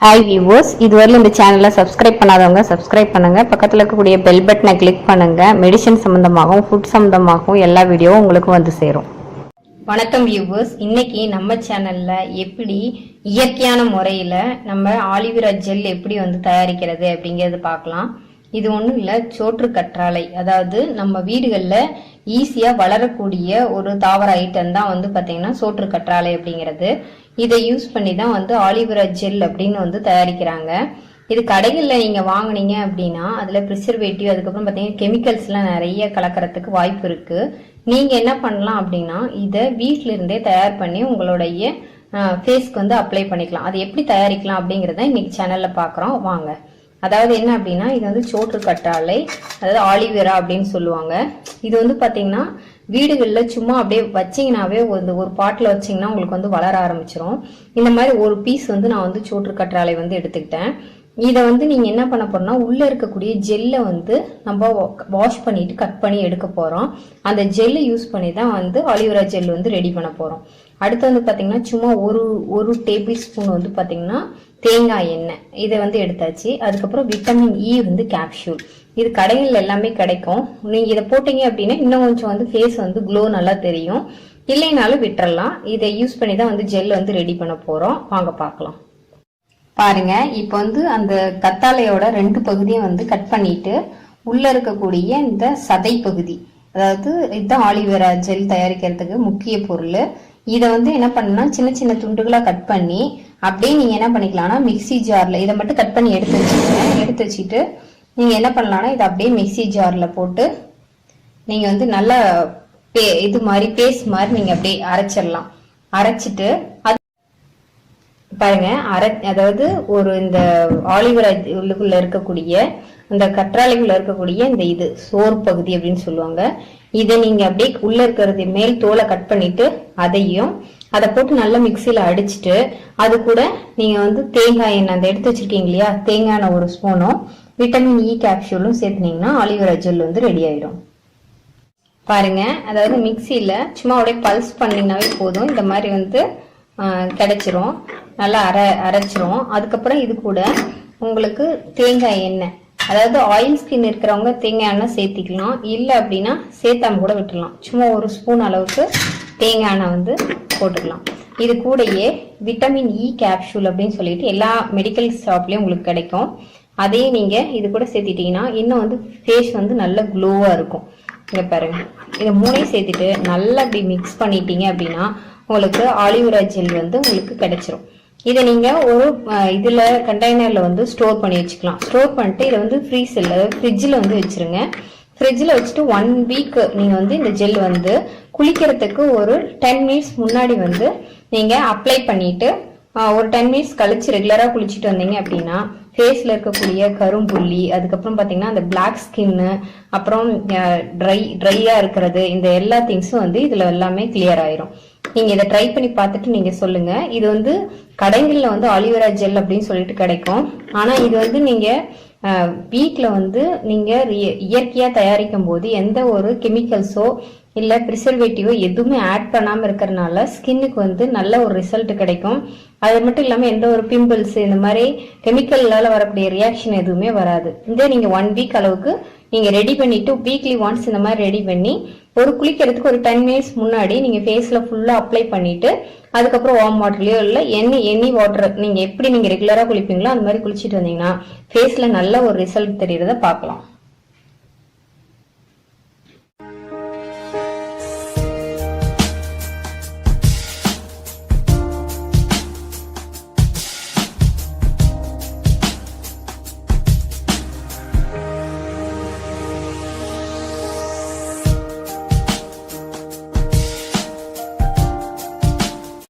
Hi viewers, இதுவரையில் இந்த சேனலை சப்ஸ்கிரைப் பண்ணாதவங்க சப்ஸ்கிரைப் பண்ணுங்க. பக்கத்தில் இருக்கக்கூடிய பெல் பட்டனை கிளிக் பண்ணுங்க. மெடிசன் சம்பந்தமாகவும் ஃபுட் சம்பந்தமாகவும் எல்லா வீடியோவும் உங்களுக்கு வந்து சேரும். வணக்கம் வியூவர்ஸ், இன்னைக்கு நம்ம சேனல்ல எப்படி இயற்கையான முறையில நம்ம ஆலிவேரா ஜெல் எப்படி வந்து தயாரிக்கிறது அப்படிங்கறது பார்க்கலாம். இது ஒன்றும் இல்லை, சோற்று கற்றாழை. அதாவது நம்ம வீடுகளில் ஈஸியாக வளரக்கூடிய ஒரு தாவர ஐட்டம் தான் வந்து பார்த்தீங்கன்னா சோற்று கற்றாழை அப்படிங்கிறது. இதை யூஸ் பண்ணி தான் வந்து ஆலிவேரா ஜெல் அப்படின்னு வந்து தயாரிக்கிறாங்க. இது கடைகளில் நீங்கள் வாங்கினீங்க அப்படின்னா அதில் ப்ரிசர்வேட்டிவ், அதுக்கப்புறம் பார்த்தீங்கன்னா கெமிக்கல்ஸ்லாம் நிறைய கலக்கிறதுக்கு வாய்ப்பு இருக்குது. நீங்கள் என்ன பண்ணலாம் அப்படின்னா இதை வீட்டில இருந்தே தயார் பண்ணி உங்களுடைய ஃபேஸ்க்கு வந்து அப்ளை பண்ணிக்கலாம். அது எப்படி தயாரிக்கலாம் அப்படிங்கிறத இன்னைக்கு சேனலில் பார்க்குறோம், வாங்க. அதாவது என்ன அப்படின்னா இது வந்து சோற்று கற்றாழை, அதாவது ஆலிவேரா அப்படின்னு சொல்லுவாங்க. இது வந்து பாத்தீங்கன்னா வீடுகளில் சும்மா அப்படியே வச்சிங்கனாவே ஒரு பாட்டில் வச்சிங்கன்னா உங்களுக்கு வந்து வளர ஆரம்பிச்சிடும். இந்த மாதிரி ஒரு பீஸ் வந்து நான் வந்து சோற்று கற்றாழை வந்து எடுத்துக்கிட்டேன். இதை வந்து நீங்க என்ன பண்ண போறோம்னா உள்ள இருக்கக்கூடிய ஜெல்லை வந்து நம்ம வாஷ் பண்ணிட்டு கட் பண்ணி எடுக்க போறோம். அந்த ஜெல்லை யூஸ் பண்ணி தான் வந்து ஆலிவேரா ஜெல் வந்து ரெடி பண்ண போறோம். அடுத்து வந்து பாத்தீங்கன்னா சும்மா ஒரு டேபிள் ஸ்பூன் வந்து பாத்தீங்கன்னா தேங்காய் எண்ணெய் இதை வந்து எடுத்தாச்சு. அதுக்கப்புறம் விட்டமின் இ வந்து கேப்சூல். இது கடைகள் எல்லாமே கிடைக்கும். நீங்க இதை போட்டீங்க அப்படின்னா இன்னும் கொஞ்சம் வந்து ஃபேஸ் வந்து க்ளோ நல்லா தெரியும். இல்லைனாலும் விட்டுறலாம். இதை யூஸ் பண்ணி தான் வந்து ஜெல் வந்து ரெடி பண்ண போறோம், வாங்க பார்க்கலாம். பாருங்க, இப்போ வந்து அந்த கத்தாழையோட 2 பகுதியும் வந்து கட் பண்ணிட்டு உள்ள இருக்கக்கூடிய இந்த சதை பகுதி, அதாவது இதுதான் ஆலிவேரா ஜெல் தயாரிக்கிறதுக்கு முக்கிய பொருள். இதை வந்து என்ன பண்ணா சின்ன சின்ன துண்டுகளா கட் பண்ணி அப்படியே நீங்க என்ன பண்ணிக்கலாம்னா மிக்சி ஜார்ல இதை மட்டும் கட் பண்ணி எடுத்து வச்சுட்டு நீங்க என்ன பண்ணலாம்னா இதை அப்படியே மிக்சி ஜார்ல போட்டு நீங்க வந்து நல்லா இது மாதிரி பேஸ்ட் மாதிரி நீங்க அப்படியே அரைச்சிடலாம். அரைச்சிட்டு அது பாருங்க அதாவது இந்த ஆலிவேரா உள்ளுக்குள்ள இருக்கக்கூடிய இந்த கற்றாழைக்குள்ள இருக்கக்கூடிய இந்த இது சோறு பகுதி அப்படின்னு சொல்லுவாங்க. இதை நீங்க அப்படியே உள்ள இருக்கிறது மேல் தோலை கட் பண்ணிட்டு அதையும் அதை போட்டு நல்லா மிக்சியில அடிச்சுட்டு அது கூட நீங்க வந்து தேங்காய் எண்ணெய் அந்த எடுத்து வச்சிருக்கீங்க இல்லையா, தேங்காய் எண்ணெய் 1 ஸ்பூனும் விட்டமின் இ கேப்சூலும் சேர்த்துனீங்கன்னா ஆலிவேரா ஜெல் வந்து ரெடி ஆயிடும். பாருங்க, அதாவது மிக்சியில சும்மா அப்படியே பல்ஸ் பண்ணீங்கன்னாவே போதும், இந்த மாதிரி வந்து கிடைச்சிரும், நல்லா அரைச்சிரும். அதுக்கப்புறம் இது கூட உங்களுக்கு தேங்காய் எண்ணெய், அதாவது ஆயில் ஸ்கின் இருக்கிறவங்க தேங்காய் எண்ணெய் சேர்த்திக்கலாம், இல்லை அப்படின்னா சேர்த்தாம கூட விட்டுடலாம். சும்மா 1 ஸ்பூன் அளவுக்கு தேங்காய் எண்ணெய் வந்து போட்டுக்கலாம். இது கூடயே விட்டமின் இ கேப்சூல் அப்படின்னு சொல்லிட்டு எல்லா மெடிக்கல் ஷாப்லயும் உங்களுக்கு கிடைக்கும். அதையும் நீங்க இது கூட சேர்த்திட்டீங்கன்னா இன்னும் வந்து ஃபேஸ் வந்து நல்ல க்ளோவா இருக்கும். இங்க பாருங்க, இதை 3ஐயும் சேர்த்துட்டு நல்லா அப்படி மிக்ஸ் பண்ணிட்டீங்க அப்படின்னா உங்களுக்கு ஆலிவேரா ஜெல் வந்து உங்களுக்கு கிடைச்சிரும். இதை நீங்க ஒரு இதுல கண்டெய்னர்ல வந்து ஸ்டோர் பண்ணி வச்சுக்கலாம். ஸ்டோர் பண்ணிட்டு இதை வந்து ஃப்ரீசர்ல, அதாவது ஃப்ரிட்ஜில் வந்து வச்சிருங்க. ஃப்ரிட்ஜில் வச்சுட்டு 1 வீக் நீங்க வந்து இந்த ஜெல் வந்து குளிக்கிறதுக்கு ஒரு 10 மினிட்ஸ் முன்னாடி வந்து நீங்க அப்ளை பண்ணிட்டு ஒரு 10 மினிட்ஸ் கழிச்சு ரெகுலரா குளிச்சுட்டு வந்தீங்க அப்படின்னா ஃபேஸ்ல இருக்கக்கூடிய கரும்புள்ளி, அதுக்கப்புறம் பாத்தீங்கன்னா அந்த பிளாக் ஸ்கின்னு, அப்புறம் ட்ரையா இருக்கிறது, இந்த எல்லா திங்ஸும் வந்து இதுல எல்லாமே கிளியர் ஆயிரும். நீங்க இதை ட்ரை பண்ணி பார்த்துட்டு நீங்க சொல்லுங்க. இது வந்து கடைகள்ல வந்து ஆலிவேரா ஜெல் அப்படின்னு சொல்லிட்டு கிடைக்கும். ஆனா இது வந்து நீங்க வீட்டுல வந்து நீங்க இயற்கையா தயாரிக்கும் போது எந்த ஒரு கெமிக்கல்ஸோ இல்ல ப்ரிசர்வேட்டிவோ எதுவுமே ஆட் பண்ணாம இருக்கிறதுனால ஸ்கின்னுக்கு வந்து நல்ல ஒரு ரிசல்ட் கிடைக்கும். அது மட்டும் இல்லாம எந்த ஒரு பிம்பிள்ஸ் இந்த மாதிரி கெமிக்கல்லால வரக்கூடிய ரியாக்ஷன் எதுவுமே வராது. இதே நீங்க 1 வீக் அளவுக்கு நீங்க ரெடி பண்ணிட்டு வீக்லி ஒன்ஸ் இந்த மாதிரி ரெடி பண்ணி ஒரு குளிக்கிறதுக்கு ஒரு 10 மினிட்ஸ் முன்னாடி நீங்க ஃபேஸ்ல ஃபுல்லா அப்ளை பண்ணிட்டு அதுக்கப்புறம் வார்ம் வாட்டர்லயோ இல்ல எனி வாட்டர் நீங்க எப்படி நீங்க ரெகுலரா குளிப்பீங்களோ அந்த மாதிரி குளிச்சுட்டு வந்தீங்கன்னா ஃபேஸ்ல நல்ல ஒரு ரிசல்ட் தெரியறத பார்க்கலாம்.